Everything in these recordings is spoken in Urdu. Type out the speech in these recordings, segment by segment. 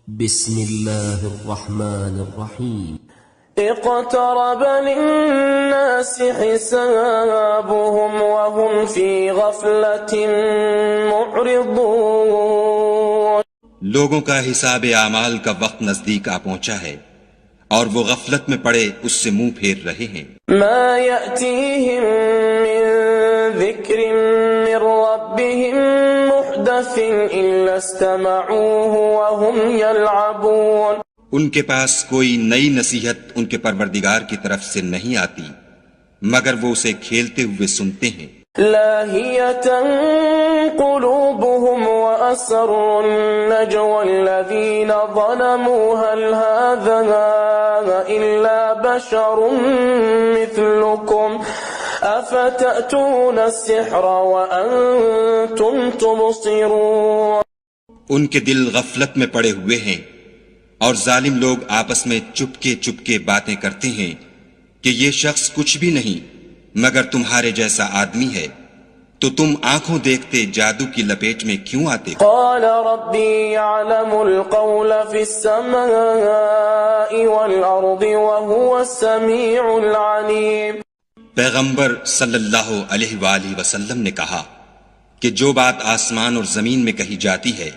بسم اللہ الرحمن الرحیم اقترب للناس حسابهم وهم في غفلة معرضون۔ لوگوں کا حساب اعمال کا وقت نزدیک آ پہنچا ہے اور وہ غفلت میں پڑے اس سے منہ پھیر رہے ہیں۔ ما يأتيهم من ذکر من ربهم محدث إلا استمعوه وهم يلعبون۔ ان کے پاس کوئی نئی نصیحت ان کے پروردگار کی طرف سے نہیں آتی مگر وہ اسے کھیلتے ہوئے سنتے ہیں۔ لاهية قلوبهم وأسروا النجوى الذين ظلموا هل هذا إلا بشر مثلكم أفتأتون السحر وأنتم تبصرون۔ ان کے دل غفلت میں پڑے ہوئے ہیں اور ظالم لوگ آپس میں چپکے چپکے باتیں کرتے ہیں کہ یہ شخص کچھ بھی نہیں مگر تمہارے جیسا آدمی ہے، تو تم آنکھوں دیکھتے جادو کی لپیٹ میں کیوں آتے؟ قال ربي يعلم القول في السماء والأرض وهو السميع العليم۔ پیغمبر صلی اللہ علیہ وآلہ وسلم نے کہا کہ جو بات آسمان اور زمین میں کہی جاتی ہے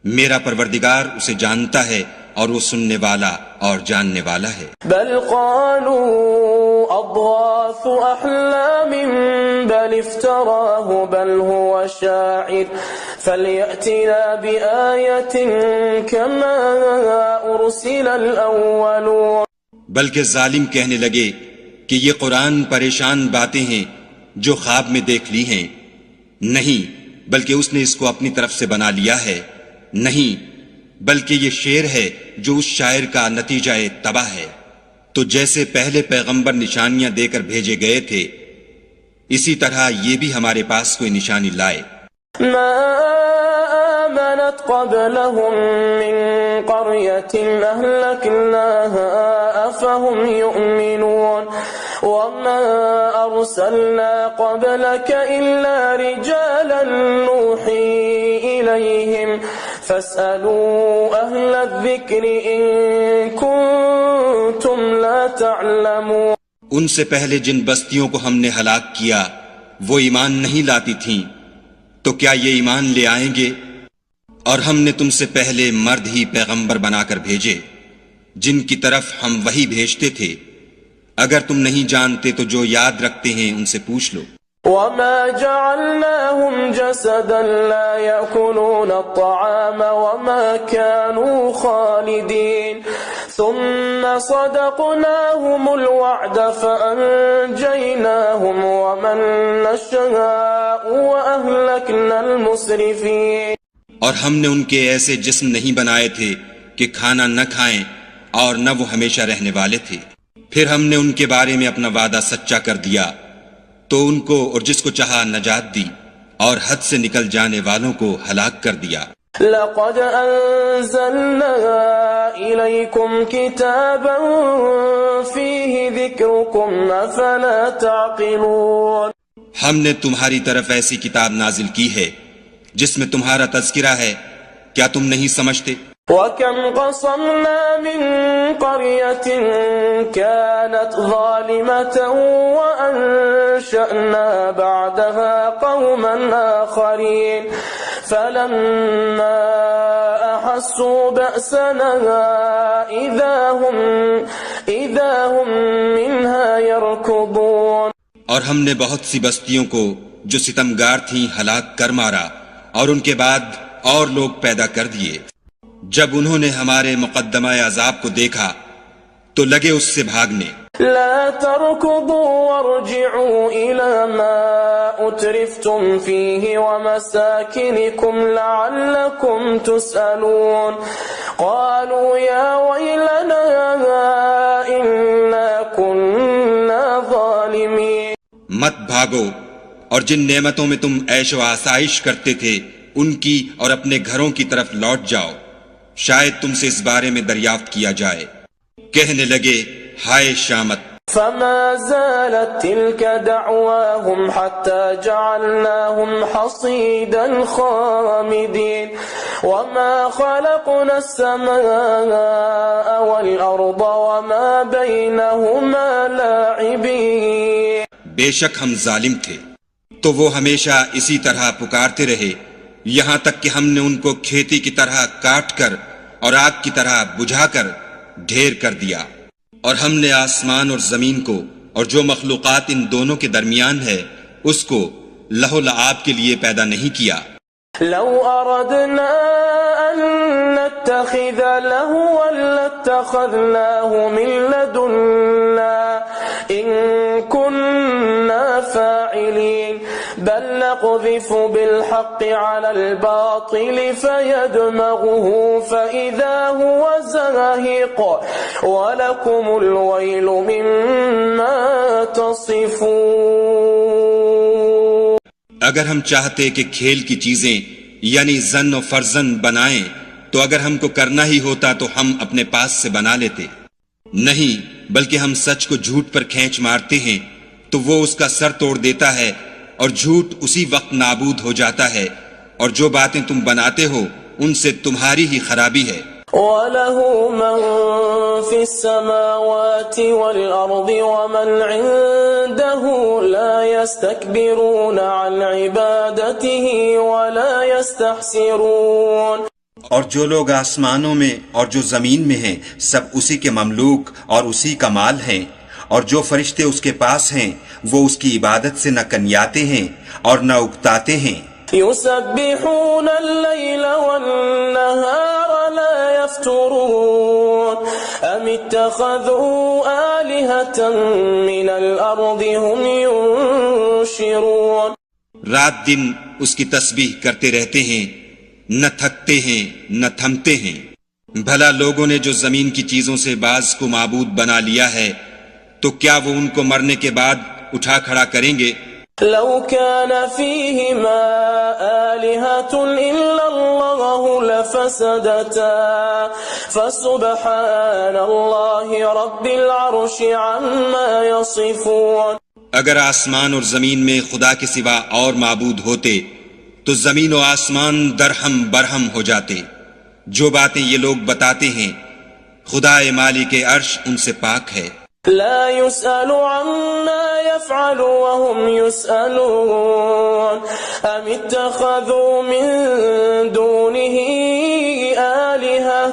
میرا پروردگار اسے جانتا ہے اور وہ سننے والا اور جاننے والا ہے۔ بل قالوا اضغاث احلام بل افتراه بل هو شاعر فليأتنا بآية كما ارسل الاولون۔ بلکہ ظالم کہنے لگے کہ یہ قرآن پریشان باتیں ہیں جو خواب میں دیکھ لی ہیں، نہیں بلکہ اس نے اس کو اپنی طرف سے بنا لیا ہے، نہیں بلکہ یہ شعر ہے جو اس شاعر کا نتیجہ تباہ ہے۔ تو جیسے پہلے پیغمبر نشانیاں دے کر بھیجے گئے تھے اسی طرح یہ بھی ہمارے پاس کوئی نشانی لائے۔ ما آمنت قبلهم من قرية أهلكناها أفهم يؤمنون وما أرسلنا قبلك إلا رجالا نوحي إليهم فاسألوا أهل الذكر إن كنتم لا تعلمون۔ ان سے پہلے جن بستیوں کو ہم نے ہلاک کیا وہ ایمان نہیں لاتی تھیں، تو کیا یہ ایمان لے آئیں گے؟ اور ہم نے تم سے پہلے مرد ہی پیغمبر بنا کر بھیجے جن کی طرف ہم وحی بھیجتے تھے، اگر تم نہیں جانتے تو جو یاد رکھتے ہیں ان سے پوچھ لو۔ وما جعلناهم جسدا لا يأكلون الطعام وما كانوا خالدين ثم صدقناهم الوعد فأنجيناهم ومن نشاء وأهلكنا المسرفين۔ اور ہم نے ان کے ایسے جسم نہیں بنائے تھے کہ کھانا نہ کھائیں اور نہ وہ ہمیشہ رہنے والے تھے، پھر ہم نے ان کے بارے میں اپنا وعدہ سچا کر دیا تو ان کو اور جس کو چاہا نجات دی اور حد سے نکل جانے والوں کو ہلاک کر دیا۔ لقد انزلنا الیکم کتابا فیہ ذکرکم افلا تعقلون۔ ہم نے تمہاری طرف ایسی کتاب نازل کی ہے جس میں تمہارا تذکرہ ہے، کیا تم نہیں سمجھتے؟ وَكَمْ قَصَمْنَا مِنْ قَرْيَةٍ كَانَتْ ظَالِمَةً وَأَنشَأْنَا بَعْدَهَا قَوْمًا آخَرِينَ فَلَمَّا أَحَسُّوا بَأْسَنَا إِذَا هُمْ مِنْهَا يَرْكُضُونَ۔ اور ہم نے بہت سی بستیوں کو جو ستمگار تھیں ہلاک کر مارا اور ان کے بعد اور لوگ پیدا کر دیے، جب انہوں نے ہمارے مقدمہ عذاب کو دیکھا تو لگے اس سے بھاگنے۔ لا تركضوا وارجعوا إلى ما أترفتم فيه ومساكنكم لعلكم تسألون قالوا يا ويلنا إنا كنا ظالمين۔ مت بھاگو اور جن نعمتوں میں تم عیش و آسائش کرتے تھے ان کی اور اپنے گھروں کی طرف لوٹ جاؤ، شاید تم سے اس بارے میں دریافت کیا جائے۔ کہنے لگے ہائے شامت۔ فما زالت تلك دعواهم حتى جعلناهم حصيدا خامدين وما خلقنا السماء والأرض وما بينهما لاعبين. بے شک ہم ظالم تھے تو وہ ہمیشہ اسی طرح پکارتے رہے یہاں تک کہ ہم نے ان کو کھیتی کی طرح کاٹ کر اور آگ کی طرح بجھا کر ڈھیر کر دیا. اور ہم نے آسمان اور زمین کو اور جو مخلوقات ان دونوں کے درمیان ہے اس کو لہو لعاب کے لیے پیدا نہیں کیا. لو أردنا أن نتخذ لهوا لاتخذناه من لدنا إن كنا فاعلين بل نقذف بالحق على الباطل فيدمغه فإذا هو زاهق ولكم الويل مما تصفون. اگر ہم چاہتے کہ کھیل کی چیزیں یعنی زن و فرزن بنائیں تو اگر ہم کو کرنا ہی ہوتا تو ہم اپنے پاس سے بنا لیتے. نہیں بلکہ ہم سچ کو جھوٹ پر کھینچ مارتے ہیں تو وہ اس کا سر توڑ دیتا ہے اور جھوٹ اسی وقت نابود ہو جاتا ہے اور جو باتیں تم بناتے ہو ان سے تمہاری ہی خرابی ہے. وَلَهُ مَن فِي السَّمَاوَاتِ وَالْأَرْضِ وَمَنْ عِندَهُ لَا يَسْتَكْبِرُونَ عَنْ عِبَادَتِهِ وَلَا يَسْتَحْسِرُونَ. اور جو لوگ آسمانوں میں اور جو زمین میں ہیں سب اسی کے مملوک اور اسی کا مال ہیں اور جو فرشتے اس کے پاس ہیں وہ اس کی عبادت سے نہ کنیاتے ہیں اور نہ اکتاتے ہیں. يسبحون الليل والنهار لا يفترون أم اتخذوا آلهة من الأرض هم ينشرون. رات دن اس کی تسبیح کرتے رہتے ہیں نہ تھکتے ہیں نہ تھمتے ہیں. بھلا لوگوں نے جو زمین کی چیزوں سے بعض کو معبود بنا لیا ہے تو کیا وہ ان کو مرنے کے بعد اٹھا کھڑا کریں گے؟ لو كان فيهما آلهة إلا الله لفسدتا فسبحان الله رب العرش عما يصفون. اگر آسمان اور زمین میں خدا کے سوا اور معبود ہوتے تو زمین و آسمان درہم برہم ہو جاتے. جو باتیں یہ لوگ بتاتے ہیں خدا مالک عرش ان سے پاک ہے. لا يسأل عما يفعل وهم يسألون أم اتخذوا من دونه آلهة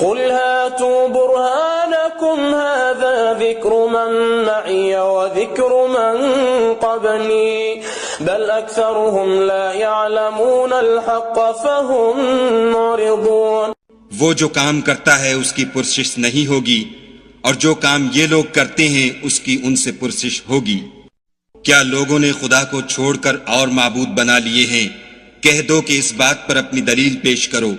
قل هاتوا برهانكم هذا ذكر من معي وذكر من قبلي بل أكثرهم لا يعلمون الحق فهم معرضون. وہ جو کام کرتا ہے اس کی پرسش نہیں ہوگی اور جو کام یہ لوگ کرتے ہیں اس کی ان سے پرسش ہوگی. کیا لوگوں نے خدا کو چھوڑ کر اور معبود بنا لیے ہیں؟ کہہ دو کہ اس بات پر اپنی دلیل پیش کرو.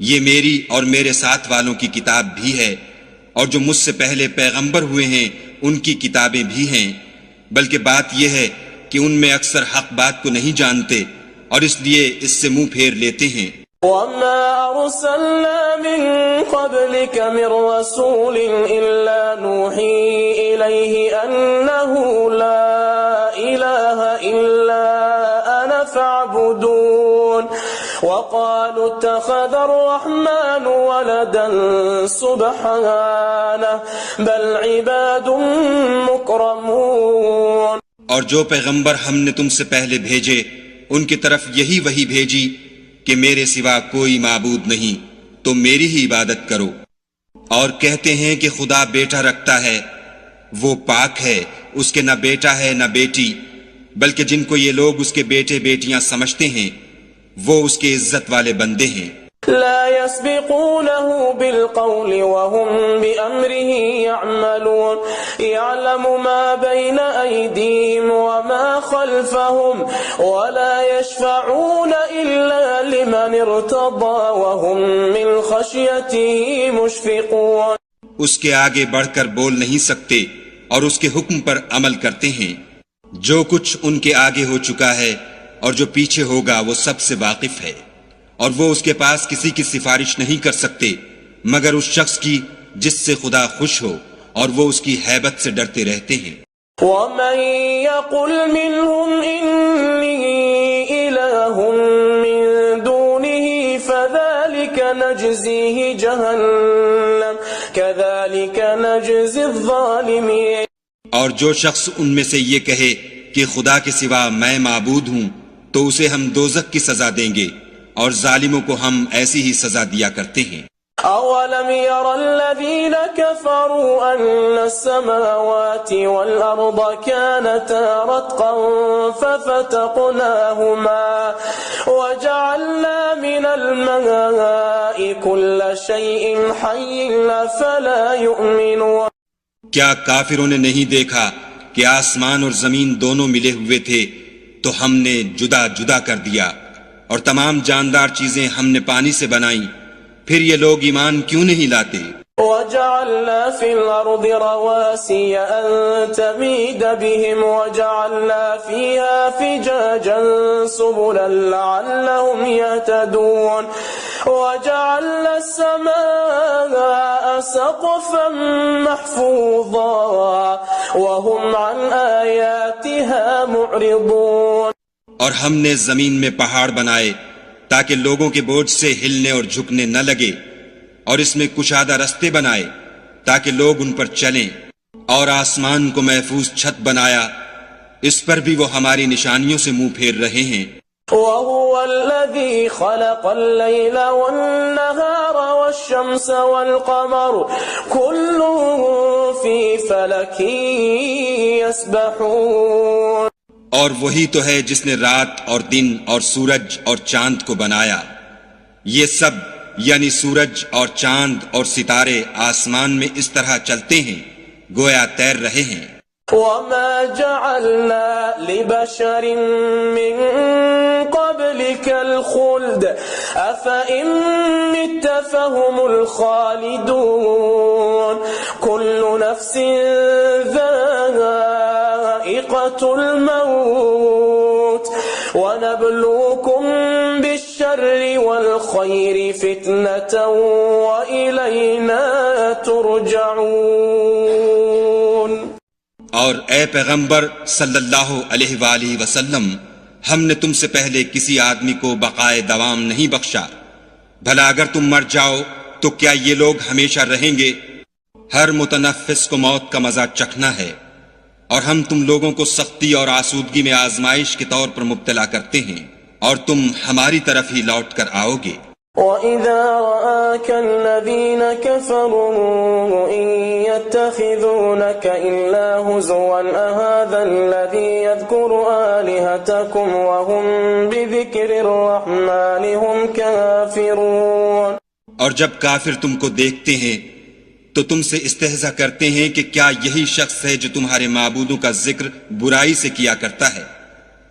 یہ میری اور میرے ساتھ والوں کی کتاب بھی ہے اور جو مجھ سے پہلے پیغمبر ہوئے ہیں ان کی کتابیں بھی ہیں، بلکہ بات یہ ہے کہ ان میں اکثر حق بات کو نہیں جانتے اور اس لیے اس سے منہ پھیر لیتے ہیں. وما أرسلنا من قبلك من رسول إلا نوحي إليه أنه لا إله إلا أنا فاعبدون وقالوا اتخذ الرحمن ولدا سبحانه بل عباد مكرمون. اور جو پیغمبر ہم نے تم سے پہلے بھیجے ان کی طرف یہی وحی بھیجی کہ میرے سوا کوئی معبود نہیں تو میری ہی عبادت کرو. اور کہتے ہیں کہ خدا بیٹا رکھتا ہے، وہ پاک ہے، اس کے نہ بیٹا ہے نہ بیٹی، بلکہ جن کو یہ لوگ اس کے بیٹے بیٹیاں سمجھتے ہیں وہ اس کے عزت والے بندے ہیں. لا يسبقونه بالقول وهم بأمره يعملون يعلم ما بين أيديهم وما خلفهم ولا يشفعون إلا لمن ارتضى وهم من خشيته مشفقون. اس کے آگے بڑھ کر بول نہیں سکتے اور اس کے حکم پر عمل کرتے ہیں. جو کچھ ان کے آگے ہو چکا ہے اور جو پیچھے ہوگا وہ سب سے واقف ہے اور وہ اس کے پاس کسی کی سفارش نہیں کر سکتے مگر اس شخص کی جس سے خدا خوش ہو اور وہ اس کی ہیبت سے ڈرتے رہتے ہیں. وَمَن يَقُلْ مِنْهُمْ إِنِّي إِلَٰهٌ مِّن دُونِهِ فَذَلِكَ نجزيه جهنم كذلك نجزي الظالمين. اور جو شخص ان میں سے یہ کہے کہ خدا کے سوا میں معبود ہوں تو اسے ہم دوزخ کی سزا دیں گے اور ظالموں کو ہم ایسی ہی سزا دیا کرتے ہیں. أولم ير الذين كفروا أن السماوات والأرض كانتا رتقا ففتقناهما وجعلنا من الماء كل شيء حي فلا يؤمنون. کیا کافروں نے نہیں دیکھا کہ آسمان اور زمین دونوں ملے ہوئے تھے تو ہم نے جدا جدا کر دیا اور تمام جاندار چیزیں ہم نے پانی سے بنائیں، پھر یہ لوگ ایمان کیوں نہیں لاتے؟ وجعلنا في الأرض رواسي أن تميد بهم وجعلنا فيها فجاجا سبلا لعلهم يهتدون وجعلنا السماء سقفا محفوظا وهم عن آياتها معرضون. اور ہم نے زمین میں پہاڑ بنائے تاکہ لوگوں کے بوجھ سے ہلنے اور جھکنے نہ لگے، اور اس میں کشادہ رستے بنائے تاکہ لوگ ان پر چلیں، اور آسمان کو محفوظ چھت بنایا، اس پر بھی وہ ہماری نشانیوں سے منہ پھیر رہے ہیں. وهو الذي خلق الليل والنهار والشمس والقمر كل في فلك يسبحون. اور وہی تو ہے جس نے رات اور دن اور سورج اور چاند کو بنایا. یہ سب یعنی سورج اور چاند اور ستارے آسمان میں اس طرح چلتے ہیں گویا تیر رہے ہیں. وما جعلنا لبشر من قبلك الخلد أفإن مت فهم الخالدون كل نفس ذائقة الموت ونبلوكم بالشر والخير فتنة وإلينا ترجعون. اور اے پیغمبر صلی اللہ علیہ وآلہ وسلم، ہم نے تم سے پہلے کسی آدمی کو بقائے دوام نہیں بخشا. بھلا اگر تم مر جاؤ تو کیا یہ لوگ ہمیشہ رہیں گے؟ ہر متنفس کو موت کا مزہ چکھنا ہے، اور ہم تم لوگوں کو سختی اور آسودگی میں آزمائش کے طور پر مبتلا کرتے ہیں، اور تم ہماری طرف ہی لوٹ کر آؤ گے. وَإِذَا رَآكَ الَّذِينَ كَفَرُوا إِن يَتَّخِذُونَكَ إِلَّا هُزُوًا أَهَذَا الَّذِي يَذْكُرُ آلِهَتَكُمْ وَهُمْ بِذِكْرِ الرَّحْمَنِ هُمْ كَافِرُونَ. اور جب کافر تم کو دیکھتے ہیں تو تم سے استہزاء کرتے ہیں کہ کیا یہی شخص ہے جو تمہارے معبودوں کا ذکر برائی سے کیا کرتا ہے،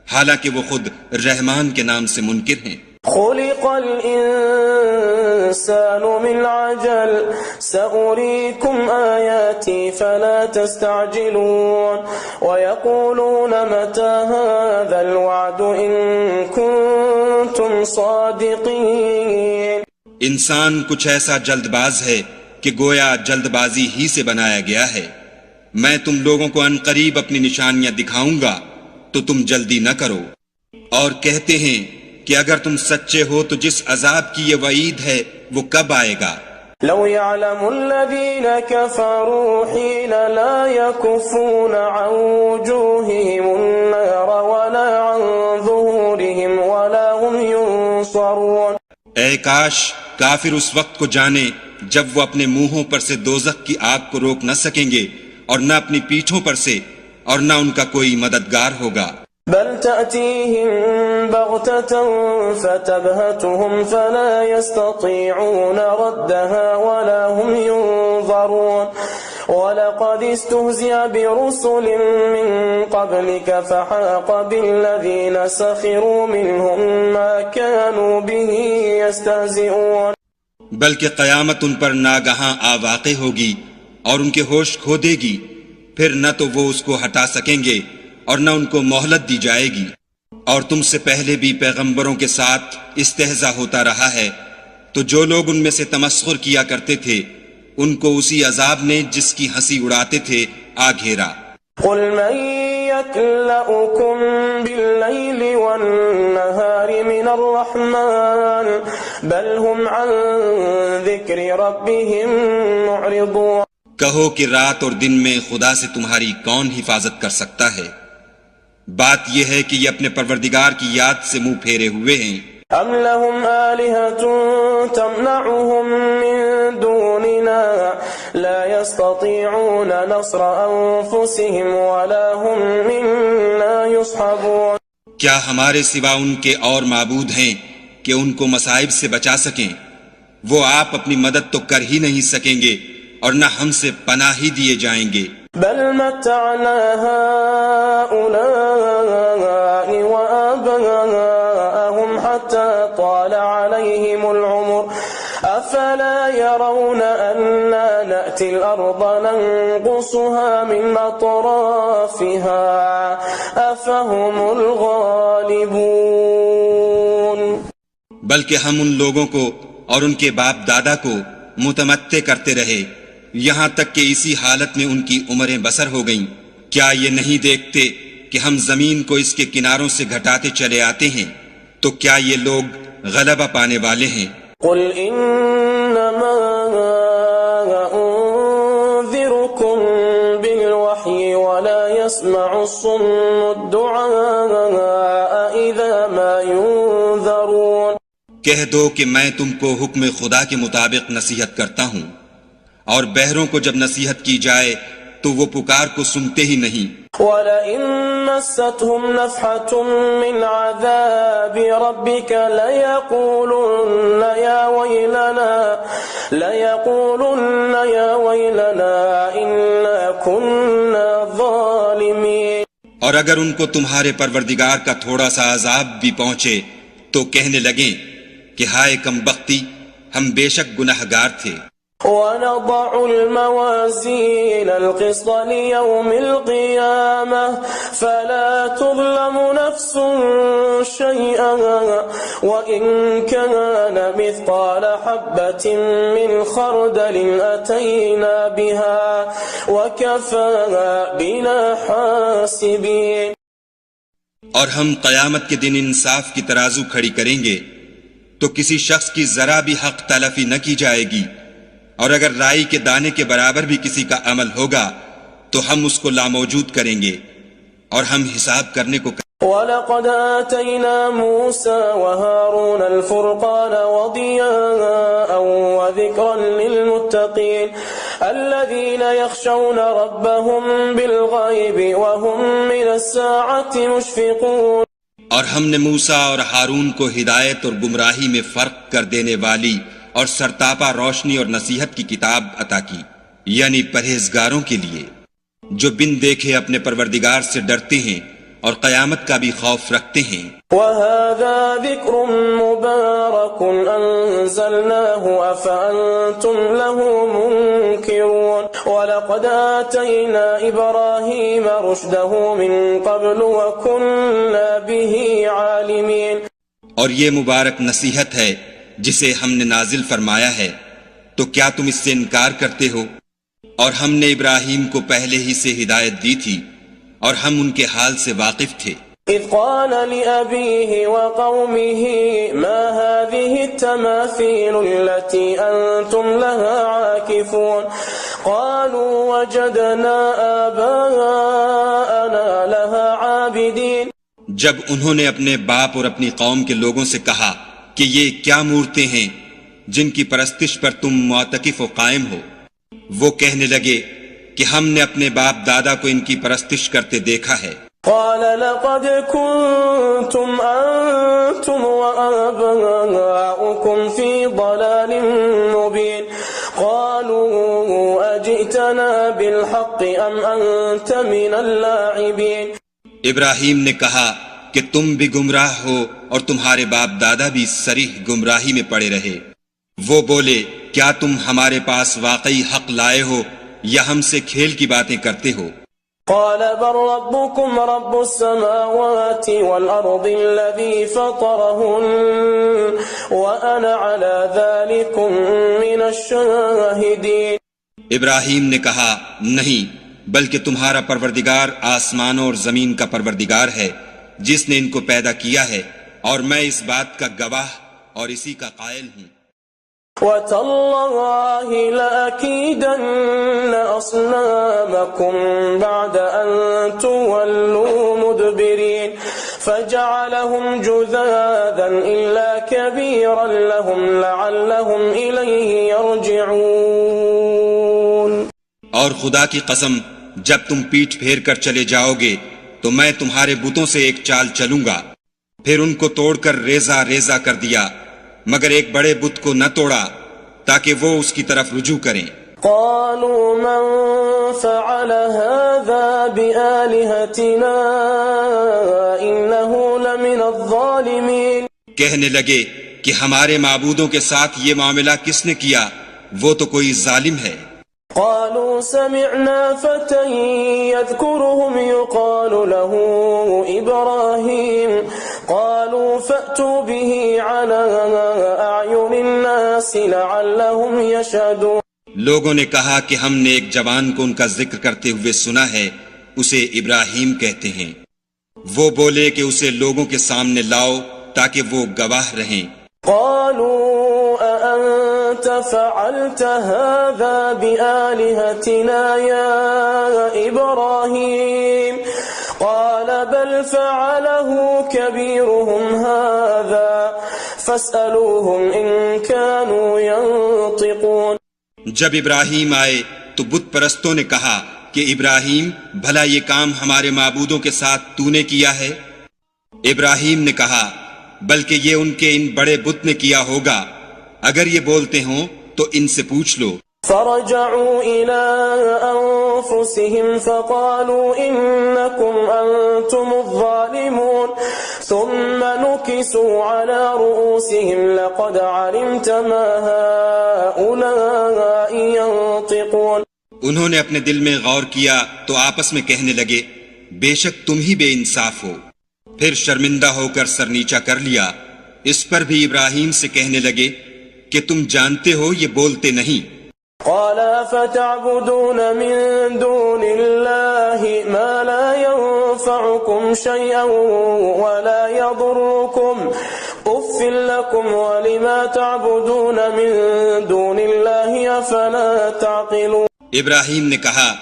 حالانکہ وہ خود رحمان کے نام سے منکر ہیں. خلق الإنسان من عجل سأريكم آياتي فلا تستعجلون ويقولون متى هذا الوعد إن كنتم صادقين. انسان کچھ ایسا جلد باز ہے کہ گویا جلد بازی ہی سے بنایا گیا ہے. میں تم لوگوں کو عنقریب اپنی نشانیاں دکھاؤں گا تو تم جلدی نہ کرو. اور کہتے ہیں کہ اگر تم سچے ہو تو جس عذاب کی یہ وعید ہے وہ کب آئے گا؟ لو يعلم الذين كفروا حين لا يكفون عن وجوههم النار ولا عن ظهورهم ولا هم ينصرون. اے کاش کافر اس وقت کو جانے جب وہ اپنے منہوں پر سے دوزخ کی آگ کو روک نہ سکیں گے اور نہ اپنی پیٹھوں پر سے، اور نہ ان کا کوئی مددگار ہوگا. بل تأتيهم بغتة فتبهتهم فلا يستطيعون ردها ولا هم ينظرون. ولقد استهزئ برسل من قبلك فحاق بالذين سخروا منهم ما كانوا به يستهزئون. بلکہ قیامت ان پر ناگہاں آ واقع ہوگی اور ان کے ہوش کھو دے گی، پھر نہ تو وہ اس کو ہٹا سکیں گے اور نہ ان کو مہلت دی جائے گی. اور تم سے پہلے بھی پیغمبروں کے ساتھ استہزاء ہوتا رہا ہے، تو جو لوگ ان میں سے تمسخر کیا کرتے تھے ان کو اسی عذاب نے جس کی ہنسی اڑاتے تھے آ گھیرا. قل من يكلؤكم بالليل والنهار من الرحمن بل هم عن ذكر ربهم معرضون کہو کہ رات اور دن میں خدا سے تمہاری کون حفاظت کر سکتا ہے؟ بات یہ ہے کہ یہ اپنے پروردگار کی یاد سے منہ پھیرے ہوئے ہیں۔ ام لهم آلهة تمنعهم من دوننا لا يستطيعون نصر أنفسهم ولا هم منا يصحبون کیا ہمارے سوا ان کے اور معبود ہیں کہ ان کو مصائب سے بچا سکیں؟ وہ آپ اپنی مدد تو کر ہی نہیں سکیں گے اور نہ ہم سے پناہ ہی دیے جائیں گے۔ بل متعنا هؤلاء وآباءهم حتى طال عليهم العمر أفلا يرون أنا نأتي الأرض ننقصها من أطرافها أفهم الغالبون بلکہ ہم ان لوگوں کو اور ان کے باپ دادا کو متمتع کرتے رہے یہاں تک کہ اسی حالت میں ان کی عمریں بسر ہو گئیں۔ کیا یہ نہیں دیکھتے کہ ہم زمین کو اس کے کناروں سے گھٹاتے چلے آتے ہیں؟ تو کیا یہ لوگ غلبہ پانے والے ہیں؟ قل انما انذركم بالوحي ولا يسمع الصم الدعاء اذا ما ينذرون کہہ دو کہ میں تم کو حکم خدا کے مطابق نصیحت کرتا ہوں، اور بہروں کو جب نصیحت کی جائے تو وہ پکار کو سنتے ہی نہیں۔ وَلَئِن مَسَّتْهُمْ نَفْحَةٌ مِّنْ عَذَابِ رَبِّكَ لَيَقُولُنَّ يَا وَيْلَنَا إِنَّا كُنَّا ظَالِمِينَ اور اگر ان کو تمہارے پروردگار کا تھوڑا سا عذاب بھی پہنچے تو کہنے لگیں کہ ہائے کم بختی، ہم بے شک گناہگار تھے۔ وَنَضَعُ الْمَوَازِينَ الْقِسْطَ لِيَوْمِ الْقِيَامَةِ فَلَا تُظْلَمُ نَفْسٌ شَيْئًا وَإِنْ كَانَ مِثْقَالَ حَبَّةٍ مِّنْ خَرْدَلٍ أَتَيْنَا بِهَا وَكَفَى بِنَا حَاسِبِينَ اور ہم قیامت کے دن انصاف کی ترازو کھڑی کریں گے تو کسی شخص کی ذرا بھی حق تلفی نہ کی جائے گی، اور اگر رائی کے دانے کے برابر بھی کسی کا عمل ہوگا تو ہم اس کو لاموجود کریں گے اور ہم حساب کرنے کو وَلَقَدْ آتَيْنَا مُوسَى وَهَارُونَ الْفُرْقَانَ وَضِيَاءً وَذِكْرًا لِلْمُتَّقِينَ الَّذِينَ يَخْشَوْنَ رَبَّهُمْ بِالْغَيْبِ وَهُمْ مِنَ السَّاعَةِ مُشْفِقُونَ اور ہم نے موسیٰ اور ہارون کو ہدایت اور گمراہی میں فرق کر دینے والی اور سرتاپا روشنی اور نصیحت کی کتاب عطا کی، یعنی پرہیزگاروں کے لیے جو بن دیکھے اپنے پروردگار سے ڈرتے ہیں اور قیامت کا بھی خوف رکھتے ہیں۔ وَهَذَا ذِكْرٌ مُبَارَكٌ أَنزَلْنَاهُ أَفَأَنْتُمْ لَهُ مُنْكِرُونَ وَلَقَدْ آتَيْنَا إِبْرَاهِيمَ رُشْدَهُ مِنْ قَبْلُ وَكُنَّا بِهِ عَالِمِينَ اور یہ مبارک نصیحت ہے جسے ہم نے نازل فرمایا ہے، تو کیا تم اس سے انکار کرتے ہو؟ اور ہم نے ابراہیم کو پہلے ہی سے ہدایت دی تھی اور ہم ان کے حال سے واقف تھے۔ إِذْ قَالَ لِأَبِيهِ وَقَوْمِهِ مَا هَذِهِ التَّمَاثِيلُ الَّتِي أَنْتُمْ لَهَا عَاكِفُونَ قَالُوا وَجَدْنَا آبَاءَنَا لَهَا عَابِدِينَ جب انہوں نے اپنے باپ اور اپنی قوم کے لوگوں سے کہا کہ یہ کیا مورتیں ہیں جن کی پرستش پر تم معتکف و قائم ہو، وہ کہنے لگے کہ ہم نے اپنے باپ دادا کو ان کی پرستش کرتے دیکھا ہے۔ قال لقد كنتم أنتم وآباؤكم في ضلال مبين قالوا أجئتنا بالحق أم أنت من اللاعبين ابراہیم نے کہا کہ تم بھی گمراہ ہو اور تمہارے باپ دادا بھی صریح گمراہی میں پڑے رہے۔ وہ بولے کیا تم ہمارے پاس واقعی حق لائے ہو یا ہم سے کھیل کی باتیں کرتے ہو؟ قال بل ربكم رب السماوات والأرض الذي فطرهن وأنا على ذلك من الشاهدين ابراہیم نے کہا نہیں، بلکہ تمہارا پروردگار آسمانوں اور زمین کا پروردگار ہے جس نے ان کو پیدا کیا ہے، اور میں اس بات کا گواہ اور اسی کا قائل ہوں۔ وَتَاللَّهِ لَأَكِيدَنَّ أَصْنَامَكُمْ بَعْدَ أَن تُوَلُّوا مُدْبِرِينَ فَجَعَلَهُمْ جُذَاذًا إِلَّا كَبِيرًا لَهُمْ لَعَلَّهُمْ إِلَيْهِ يَرْجِعُونَ۔ اور خدا کی قسم، جب تم پیٹھ پھیر کر چلے جاؤ گے تو میں تمہارے بتوں سے ایک چال چلوں گا، پھر ان کو توڑ کر ریزہ ریزہ کر دیا، مگر ایک بڑے بت کو نہ توڑا تاکہ وہ اس کی طرف رجوع کریں۔ قالوا من فعل هذا بآلهتنا إنه لمن الظالمين۔ کہنے لگے کہ ہمارے معبودوں کے ساتھ یہ معاملہ کس نے کیا، وہ تو کوئی ظالم ہے۔ قالوا سمعنا فتى يذكرهم يقال له إبراهيم قالوا فأتوا به على أعين الناس لعلهم يشهدون۔ لوگوں نے کہا کہ ہم نے ایک جوان کو ان کا ذکر کرتے ہوئے سنا ہے، اسے ابراہیم کہتے ہیں۔ وہ بولے کہ اسے لوگوں کے سامنے لاؤ تاکہ وہ گواہ رہیں۔ قالوا أأنت فعلت هذا بآلهتنا يا إبراهيم قال بل فعله كبيرهم هذا فاسألوهم إن كانوا ينطقون۔ جب ابراہیم آئے تو بت پرستوں نے کہا کہ ابراہیم، بھلا یہ کام ہمارے معبودوں کے ساتھ تو نے کیا ہے؟ ابراہیم نے کہا بلکہ یہ ان کے ان بڑے بت نے کیا ہوگا، اگر یہ بولتے ہوں تو ان سے پوچھ لو۔ فرجعوا إلى أنفسهم فقالوا إنكم أنتم الظالمون ثم نكسوا على رؤوسهم لقد علمت ما هؤلاء ينطقون۔ انہوں نے اپنے دل میں غور کیا تو آپس میں کہنے لگے بے شک تم ہی بے انصاف ہو۔ پھر شرمندہ ہو کر سر نیچا کر لیا۔ اس پر بھی ابراہیم سے کہنے لگے کہ تم جانتے ہو یہ بولتے نہیں۔ قال فتعبدون من دون الله ما لا ينفعكم شيئا ولا يضركم أف لكم ولما تعبدون من دون الله أفلا تعقلون۔ ابراہیم نے کہا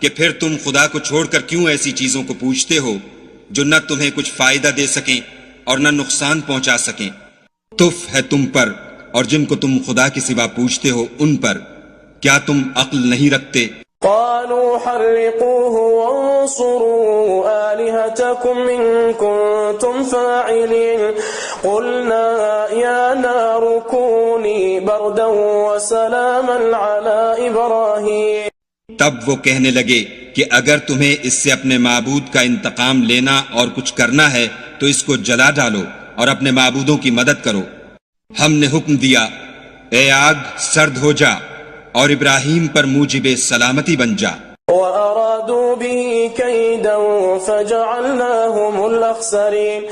کہ پھر تم خدا کو چھوڑ کر کیوں ایسی چیزوں کو پوچھتے ہو جو نہ تمہیں کچھ فائدہ دے سکیں اور نہ نقصان پہنچا سکیں؟ تف ہے تم پر اور جن کو تم خدا کے سوا پوچھتے ہو ان پر، کیا تم عقل نہیں رکھتے؟ قالوا حرقوه وانصروا آلهتكم إن كنتم فاعلين قلنا يا نار كوني بردا وسلاما على إبراهيم۔ تب وہ کہنے لگے کہ اگر تمہیں اس سے اپنے معبود کا انتقام لینا اور کچھ کرنا ہے تو اس کو جلا ڈالو اور اپنے معبودوں کی مدد کرو۔ ہم نے حکم دیا اے آگ سرد ہو جا اور ابراہیم پر موجب سلامتی بن جا۔ وَأَرَادُوا بِهِ كَيْدًا فَجَعَلْنَاهُمُ الْأَخْسَرِينَ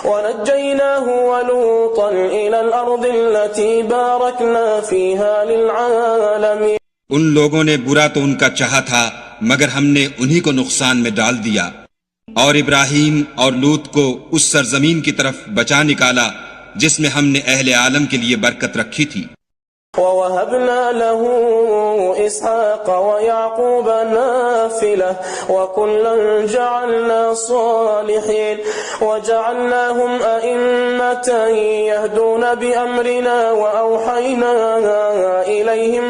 وَنَجَّيْنَاهُ وَلُوطًا إِلَى الْأَرْضِ الَّتِي بَارَكْنَا فِيهَا لِلْعَالَمِينَ۔ ان لوگوں نے برا تو ان کا چاہا تھا مگر ہم نے انہی کو نقصان میں ڈال دیا، اور ابراہیم اور لوط کو اس سرزمین کی طرف بچا نکالا جس میں ہم نے اہل عالم کے لیے برکت رکھی تھی۔ وَوَهَبْنَا لَهُ إِسْحَاقَ وَيَعْقُوبَ نَافِلَةً وَكُلًّا جَعَلْنَا صَالِحِينَ وَجَعَلْنَاهُمْ أَئِمَّةً يَهْدُونَ بِأَمْرِنَا وَأَوْحَيْنَا إِلَيْهِمْ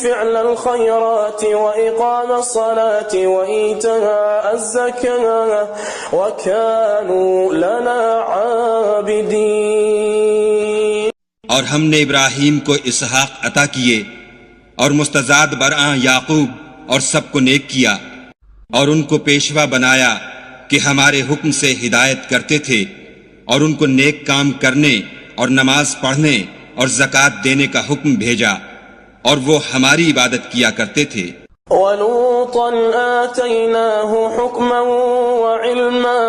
فِعْلَ الْخَيْرَاتِ وَإِقَامَ الصَّلَاةِ وَإِيتَاءَ الزَّكَاةِ وَكَانُوا لَنَا عابدین۔ اور ہم نے ابراہیم کو اسحاق عطا کیے اور مستزاد برآں یعقوب اور سب کو نیک کیا، اور ان کو پیشوا بنایا کہ ہمارے حکم سے ہدایت کرتے تھے، اور ان کو نیک کام کرنے اور نماز پڑھنے اور زکوٰۃ دینے کا حکم بھیجا، اور وہ ہماری عبادت کیا کرتے تھے۔ وَلُوطًا آتَيْنَاهُ حُكْمًا وَعِلْمًا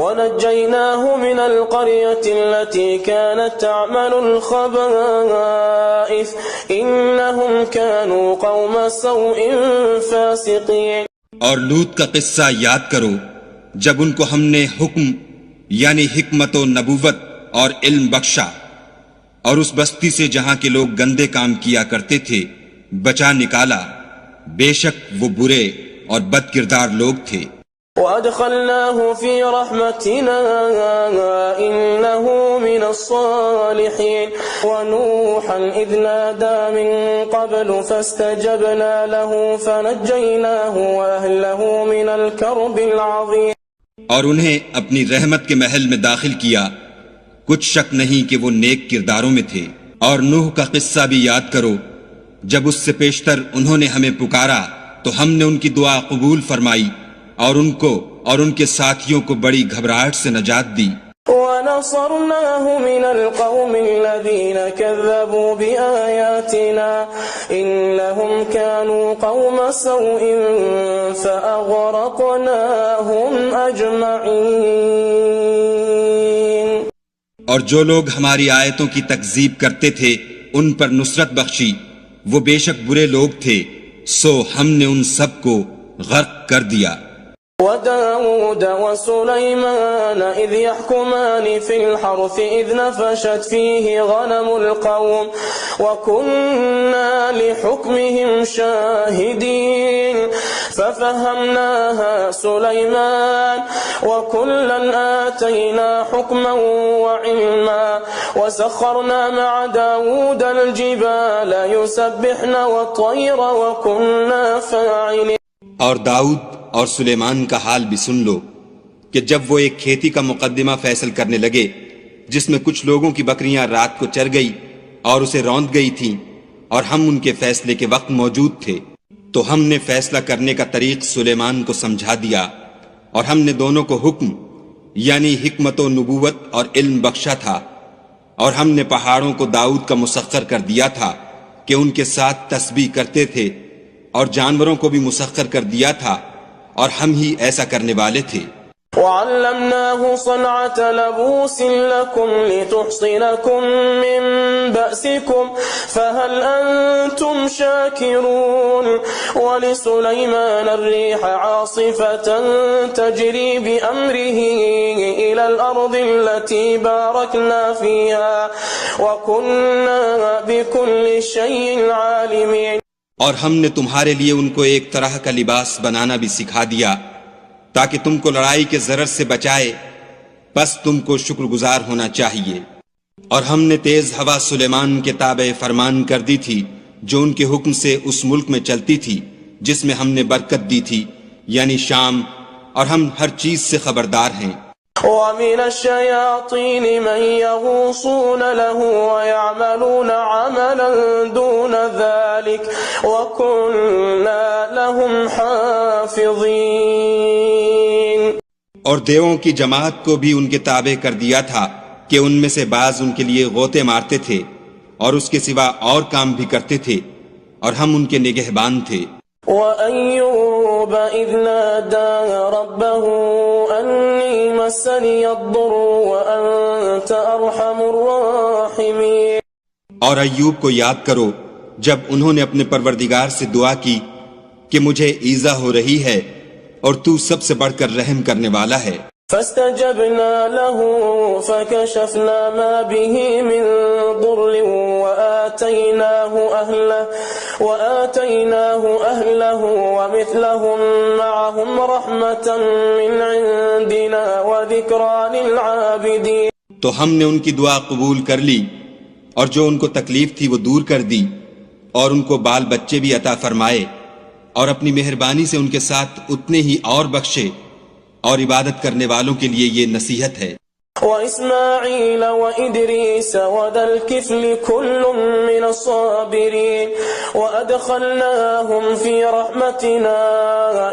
وَنَجَّيْنَاهُ مِنَ الْقَرْيَةِ الَّتِي كَانَتْ تَعْمَلُ الْخَبَائِثَ إِنَّهُمْ كَانُوا قَوْمَ سَوْءٍ فَاسِقِينَ۔ اور لوط کا قصہ یاد کرو، جب ان کو ہم نے حکم یعنی حکمت و نبوت اور علم بخشا اور اس بستی سے جہاں کے لوگ گندے کام کیا کرتے تھے بچا نکالا، بے شک وہ برے اور بد کردار لوگ تھے۔ وَأَدْخَلْنَاهُ فِي رَحْمَتِنَا إِنَّهُ مِنَ الصَّالِحِينَ وَنُوحًا إِذْ نَادَى مِن قَبْلُ فَاسْتَجَبْنَا لَهُ فَنَجَّيْنَاهُ وَأَهْلَهُ مِنَ الْكَرْبِ الْعَظِيمِ۔ اور انہیں اپنی رحمت کے محل میں داخل کیا، کچھ شک نہیں کہ وہ نیک کرداروں میں تھے۔ اور نوح کا قصہ بھی یاد کرو، جب اس سے پیشتر انہوں نے ہمیں پکارا تو ہم نے ان کی دعا قبول فرمائی اور ان کو اور ان کے ساتھیوں کو بڑی گھبراہٹ سے نجات دی۔ وَنَصَرْنَاهُ مِنَ الْقَوْمِ الَّذِينَ كَذَّبُوا بِآيَاتِنَا إِنَّهُمْ كَانُوا قَوْمَ سَوْءٍ فَأَغْرَقْنَاهُمْ أَجْمَعِينَ۔ اور جو لوگ ہماری آیتوں کی تکذیب کرتے تھے ان پر نصرت بخشی، وہ بے شک برے لوگ تھے، سو ہم نے ان سب کو غرق کر دیا۔ وَدَاوُودَ وَسُلَيْمَانَ إِذْ يَحْكُمَانِ فِي الْحَرْثِ إِذْ نَفَشَتْ فِيهِ غَنَمُ الْقَوْمِ وَكُنَّا لِحُكْمِهِمْ شَاهِدِينَ فَفَهَّمْنَاهَا سُلَيْمَانَ وَكُلًّا آتَيْنَا حُكْمًا وَعِلْمًا وَسَخَّرْنَا مَعَ دَاوُودَ الْجِبَالَ يُسَبِّحْنَ وَالطَّيْرَ وَكُنَّا فَاعِلِينَ۔ اور داؤد اور سلیمان کا حال بھی سن لو کہ جب وہ ایک کھیتی کا مقدمہ فیصل کرنے لگے جس میں کچھ لوگوں کی بکریاں رات کو چر گئی اور اسے روند گئی تھیں، اور ہم ان کے فیصلے کے وقت موجود تھے، تو ہم نے فیصلہ کرنے کا طریق سلیمان کو سمجھا دیا، اور ہم نے دونوں کو حکم یعنی حکمت و نبوت اور علم بخشا تھا، اور ہم نے پہاڑوں کو داؤد کا مسخر کر دیا تھا کہ ان کے ساتھ تسبیح کرتے تھے، اور جانوروں کو بھی مسخر کر دیا تھا، اور ہم ہی ایسا کرنے والے تھے۔ وَعَلَّمْنَاهُ صَنْعَةَ لَبُوسٍ لَكُمْ لِتُحْصِنَكُمْ مِنْ بَأْسِكُمْ فَهَلْ أَنْتُمْ شَاكِرُونَ وَلِسُلَيْمَانَ الرِّيحَ عَاصِفَةً تَجْرِي بِأَمْرِهِ إِلَى الْأَرْضِ الَّتِي بَارَكْنَا فِيهَا وَكُنَّا بِكُلِّ شَيْءٍ عَالِمِينَ۔ اور ہم نے تمہارے لیے ان کو ایک طرح کا لباس بنانا بھی سکھا دیا تاکہ تم کو لڑائی کے ضرر سے بچائے، بس تم کو شکر گزار ہونا چاہیے۔ اور ہم نے تیز ہوا سلیمان کے تابع فرمان کر دی تھی جو ان کے حکم سے اس ملک میں چلتی تھی جس میں ہم نے برکت دی تھی یعنی شام، اور ہم ہر چیز سے خبردار ہیں۔ وَمِنَ الشَّيَاطِينِ مَن يَغُوصُونَ لَهُ وَيَعْمَلُونَ عَمَلًا دُونَ ذَلِكَ وَكُنَّا لَهُمْ حَافِظِينَ۔ اور دیووں کی جماعت کو بھی ان کے تابع کر دیا تھا کہ ان میں سے بعض ان کے لیے غوطے مارتے تھے اور اس کے سوا اور کام بھی کرتے تھے، اور ہم ان کے نگہبان تھے۔ وَأَيُّوبَ إِذْ نَادَى رَبَّهُ أَنِّي مَسَّنِيَ الضُّرُّ وَأَنْتَ أَرْحَمُ الرَّاحِمِينَ۔ اور ایوب کو یاد کرو جب انہوں نے اپنے پروردگار سے دعا کی کہ مجھے ایذا ہو رہی ہے اور تو سب سے بڑھ کر رحم کرنے والا ہے۔ فَاسْتَجَبْنَا لَهُ فَكَشَفْنَا مَا بِهِ مِنْ ضُرٍّ وَآتَيْنَاهُ أَهْلَهُ وَمِثْلَهُمْ مَعَهُمْ رَحْمَةً مِنْ عِنْدِنَا وَذِكْرَى لِلْعَابِدِينَ۔ تو ہم نے ان کی دعا قبول کر لی اور جو ان کو تکلیف تھی وہ دور کر دی، اور ان کو بال بچے بھی عطا فرمائے، اور اپنی مہربانی سے ان کے ساتھ اتنے ہی اور بخشے، اور عبادت کرنے والوں کے لیے یہ نصیحت ہے۔ وَإِسْمَاعِيلَ وَإِدْرِيسَ وَذَا الْكِفْلِ كُلٌّ مِّنَ الصَّابِرِينَ وَأَدْخَلْنَاهُمْ فِي رَحْمَتِنَا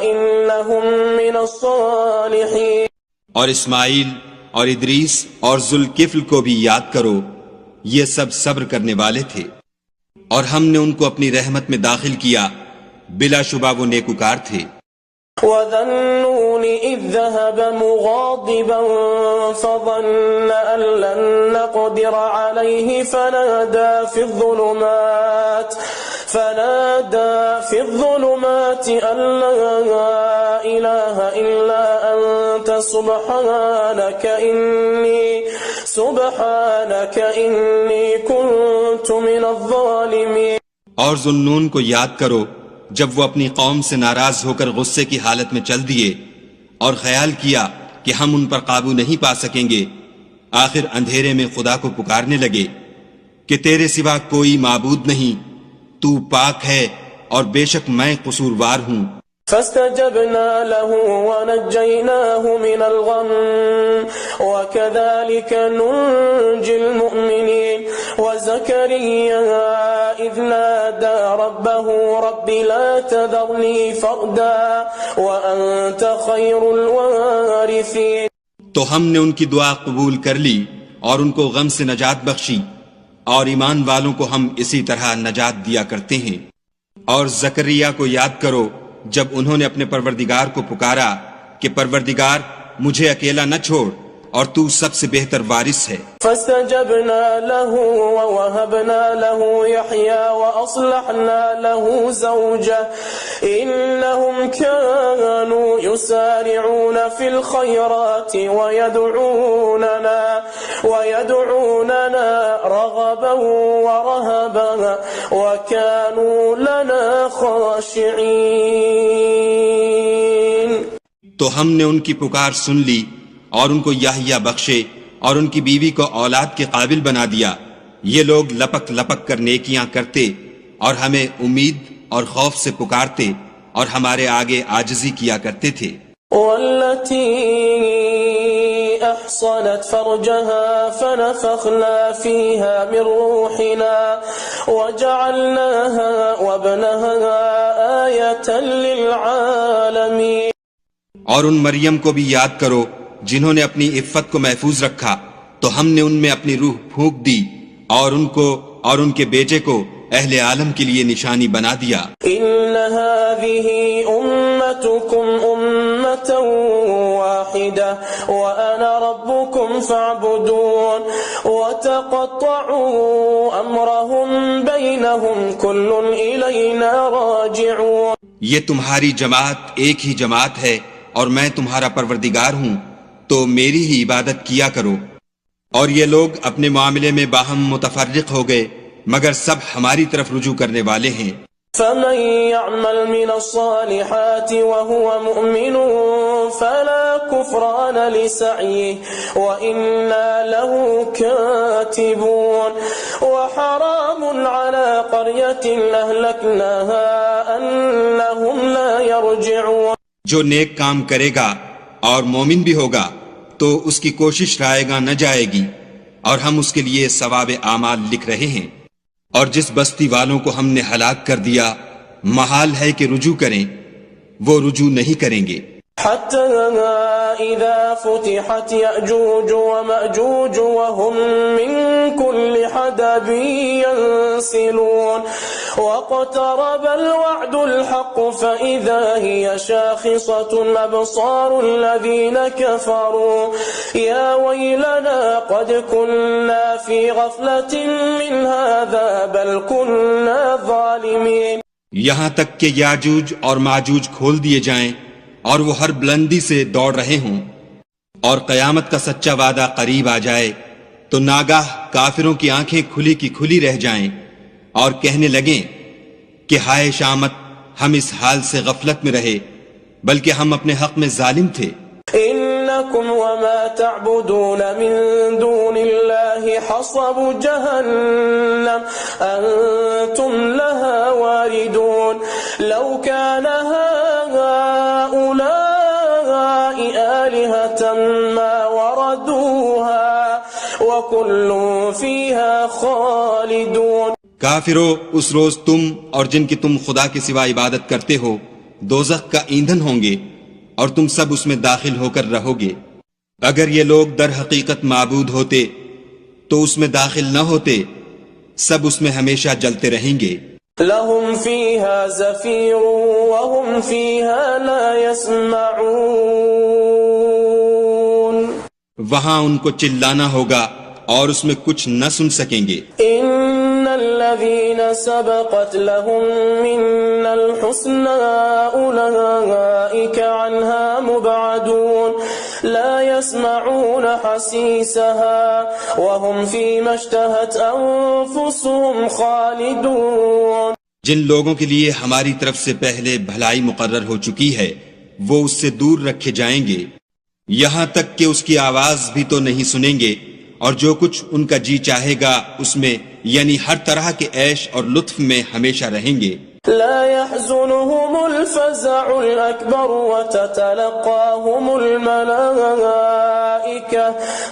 إِنَّهُمْ مِنَ الصَّالِحِينَ۔ اور اسماعیل اور ادریس اور ذوالکفل کو بھی یاد کرو، یہ سب صبر کرنے والے تھے، اور ہم نے ان کو اپنی رحمت میں داخل کیا، بلا شبہ وہ نیکوکار تھے۔ وَذَا النُّونِ إِذ ذَّهَبَ مُغَاضِبًا فَظَنَّ أَن لَّن نَّقْدِرَ عَلَيْهِ فنادى في الظلمات أن لا إله إلا أنت سبحانك إني كنت من الظالمين. اور ذوالنون کو یاد کرو جب وہ اپنی قوم سے ناراض ہو کر غصے کی حالت میں چل دیے اور خیال کیا کہ ہم ان پر قابو نہیں پا سکیں گے. آخر اندھیرے میں خدا کو پکارنے لگے کہ تیرے سوا کوئی معبود نہیں، تو پاک ہے اور بے شک میں قصوروار ہوں. فاستجبنا له ونجيناه من الغم وكذلك ننجي المؤمنين. وزكريا إذ نادى ربه رب لا تذرني فردا وأنت خير الوارثين. تو ہم نے ان کی دعا قبول کر لی اور ان کو غم سے نجات بخشی، اور ایمان والوں کو ہم اسی طرح نجات دیا کرتے ہیں. اور زکریا کو یاد کرو جب انہوں نے اپنے پروردگار کو پکارا کہ پروردگار مجھے اکیلا نہ چھوڑ اور تو سب سے بہتر وارث ہے. فاستجبنا له ووهبنا له يحيى وأصلحنا له زوجه إنهم كانوا يسارعون في الخيرات ويدعوننا رغبا ورهبا وكانوا لنا خاشعين. تو ہم نے ان کی پکار سن لی اور ان کو یحییٰ بخشے اور ان کی بیوی کو اولاد کے قابل بنا دیا. یہ لوگ لپک لپک کر نیکیاں کرتے اور ہمیں امید اور خوف سے پکارتے اور ہمارے آگے عاجزی کیا کرتے تھے. والتي أحصنت فرجها فنفخنا فيها من روحنا وجعلناها وابنها آية للعالمين. اور ان مریم کو بھی یاد کرو جنہوں نے اپنی عفت کو محفوظ رکھا تو ہم نے ان میں اپنی روح پھونک دی اور ان کو اور ان کے بیٹے کو اہل عالم کے لیے نشانی بنا دیا. ان هذه امتكم امة واحدة وانا ربكم فاعبدون وتقطعوا امرهم بينهم كل الينا راجعون. یہ تمہاری جماعت ایک ہی جماعت ہے اور میں تمہارا پروردگار ہوں، تو میری ہی عبادت کیا کرو. اور یہ لوگ اپنے معاملے میں باہم متفرق ہو گئے مگر سب ہماری طرف رجوع کرنے والے ہیں. فمن يعمل من الصالحات وهو مؤمن فلا كفران لسعيه وإنا له كاتبون. وحرام على قرية أهلكناها أنهم لا يرجعون. جو نیک کام کرے گا اور مومن بھی ہوگا تو اس کی کوشش رائے گا نہ جائے گی، اور ہم اس کے لیے ثواب اعمال لکھ رہے ہیں. اور جس بستی والوں کو ہم نے ہلاک کر دیا محال ہے کہ رجوع کریں، وہ رجوع نہیں کریں گے. حتى إذا فتحت يأجوج ومأجوج وهم من كل حدب ينسلون واقترب الوعد الحق فإذا هي شاخصة أبصار الذين كفروا يا ويلنا قد كنا في غفلة من هذا بل كنا ظالمين. یہاں تک کہ یاجوج اور ماجوج کھول دیے جائیں اور وہ ہر بلندی سے دوڑ رہے ہوں اور قیامت کا سچا وعدہ قریب آ جائے تو ناگاہ کافروں کی آنکھیں کھلی کی کھلی رہ جائیں اور کہنے لگیں کہ ہائے شامت، ہم اس حال سے غفلت میں رہے بلکہ ہم اپنے حق میں ظالم تھے. انکم وما تعبدون من دون اللہ حصب جہنم انتم لها واردون لو كان هؤلاء آلهة ما وردوها وكل فيها خالدون. کافرو، اس روز تم اور جن کی تم خدا کے سوا عبادت کرتے ہو دوزخ کا ایندھن ہوں گے اور تم سب اس میں داخل ہو کر رہو گے. اگر یہ لوگ در حقیقت معبود ہوتے تو اس میں داخل نہ ہوتے، سب اس میں ہمیشہ جلتے رہیں گے. لهم فيها زفير وهم فيها لا يسمعون. وہاں ان کو چلانا ہوگا اور اس میں کچھ نہ سن سکیں گے. ان الذين سبقت لهم منا الحسنى أولئك عنها مبعدون لا يسمعون حسيسها وهم فيما اشتهت أنفسهم خالدون. جن لوگوں کے لیے ہماری طرف سے پہلے بھلائی مقرر ہو چکی ہے وہ اس سے دور رکھے جائیں گے، یہاں تک کہ اس کی آواز بھی تو نہیں سنیں گے، اور جو کچھ ان کا جی چاہے گا اس میں یعنی ہر طرح کے عیش اور لطف میں ہمیشہ رہیں گے. لا يحزنهم الفزع الأكبر وتتلقاهم الملائكة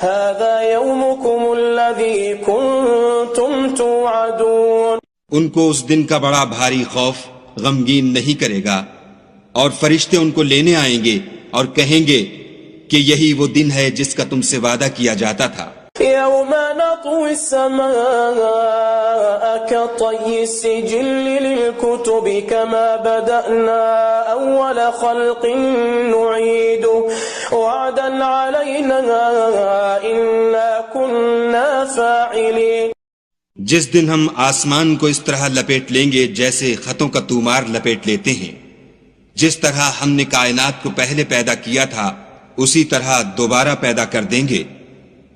هذا يومكم الذي كنتم توعدون. ان کو اس دن کا بڑا بھاری خوف غمگین نہیں کرے گا، اور فرشتے ان کو لینے آئیں گے اور کہیں گے کہ یہی وہ دن ہے جس کا تم سے وعدہ کیا جاتا تھا. يوم نطوي السماء كطي السجل للكتب كما بدأنا أول خلق نعيده وعدا علينا إنا كنا فاعلين. جس دن ہم آسمان کو اس طرح لپیٹ لیں گے جیسے خطوں کا تومار لپیٹ لیتے ہیں، جس طرح ہم نے کائنات کو پہلے پیدا کیا تھا اسی طرح دوبارہ پیدا کر دیں گے.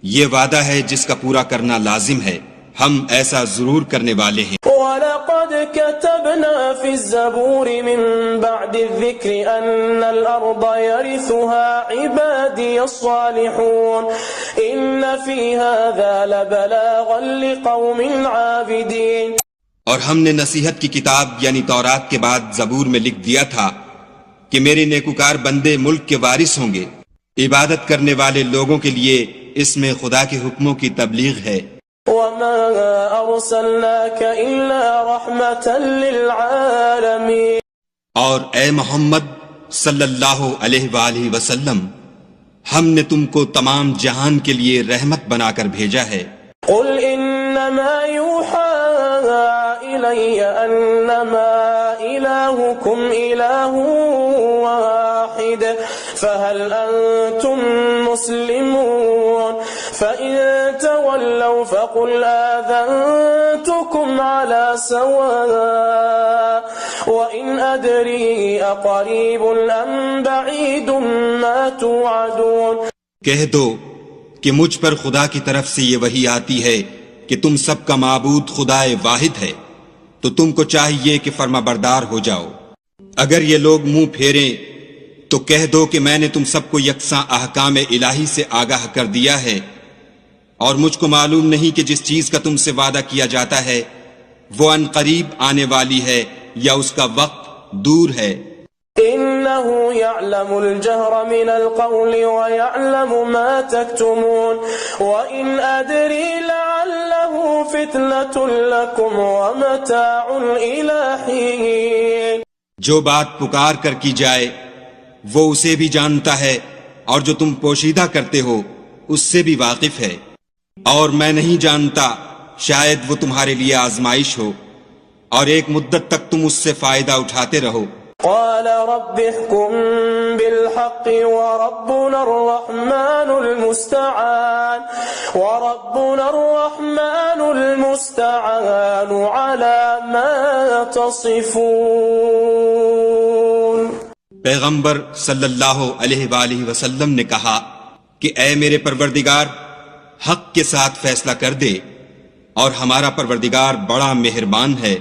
یہ وعدہ ہے جس کا پورا کرنا لازم ہے، ہم ایسا ضرور کرنے والے ہیں. وَلَقَدْ كَتَبْنَا فِي الزَّبُورِ مِن بَعْدِ الذِّكْرِ أَنَّ الْأَرْضَ يَرِثُهَا عِبَادِيَ الصَّالِحُونَ إِنَّ فِي هَذَا لَبَلَاغًا لِقَوْمٍ عَابِدِينَ. اور ہم نے نصیحت کی کتاب یعنی تورات کے بعد زبور میں لکھ دیا تھا کہ میرے نیکوکار بندے ملک کے وارث ہوں گے، عبادت کرنے والے لوگوں کے لیے اس میں خدا کے حکموں کی تبلیغ ہے. وَمَا أَرْسَلْنَاكَ إِلَّا رَحْمَةً لِلْعَالَمِينَ. اور اے محمد صلی اللہ علیہ وآلہ وسلم، ہم نے تم کو تمام جہان کے لیے رحمت بنا کر بھیجا ہے. قُلْ إِنَّمَا يُوحَى إِلَيَّ أَنَّمَا إِلَٰهُكُمْ إِلَٰهٌ وَاحِدٌ فَهَلْ أَنتُم مُّسْلِمُونَ فَإِن تَوَلَّوْا فَقُلْ آذَنتُكُمْ عَلَىٰ سَوَاءٍ وَإِنْ أَدْرِي أَقَرِيبٌ أَمْ بَعِيدٌ مَّا تُوعَدُونَ. کہہ دو کہ مجھ پر خدا کی طرف سے یہ وحی آتی ہے کہ تم سب کا معبود خدائے واحد ہے، تو تم کو چاہیے کہ فرما بردار ہو جاؤ. اگر یہ لوگ منہ پھیریں تو کہہ دو کہ میں نے تم سب کو یکساں احکام الہی سے آگاہ کر دیا ہے، اور مجھ کو معلوم نہیں کہ جس چیز کا تم سے وعدہ کیا جاتا ہے وہ ان قریب آنے والی ہے یا اس کا وقت دور ہے. إِنَّهُ يَعْلَمُ الْجَهْرَ مِنَ الْقَوْلِ وَيَعْلَمُ مَا تَكْتُمُونَ وَإِنْ أَدْرِي لَعَلَّهُ فِتْنَةٌ لَكُمْ وَمَتَاعٌ إِلَىٰ حِينٍ. جو بات پکار کر کی جائے وہ اسے بھی جانتا ہے، اور جو تم پوشیدہ کرتے ہو اس سے بھی واقف ہے، اور میں نہیں جانتا، شاید وہ تمہارے لیے آزمائش ہو اور ایک مدت تک تم اس سے فائدہ اٹھاتے رہو. قال رب احكم بالحق وربنا الرحمن المستعان على ما تصفون. پیغمبر صلی اللہ علیہ وآلہ وسلم نے کہا کہ اے میرے پروردگار، حق کے ساتھ فیصلہ کر دے، اور ہمارا پروردگار بڑا مہربان ہے،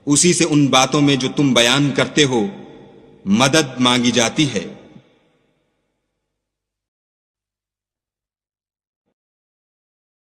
اسی سے ان باتوں میں جو تم بیان کرتے ہو مدد مانگی جاتی ہے.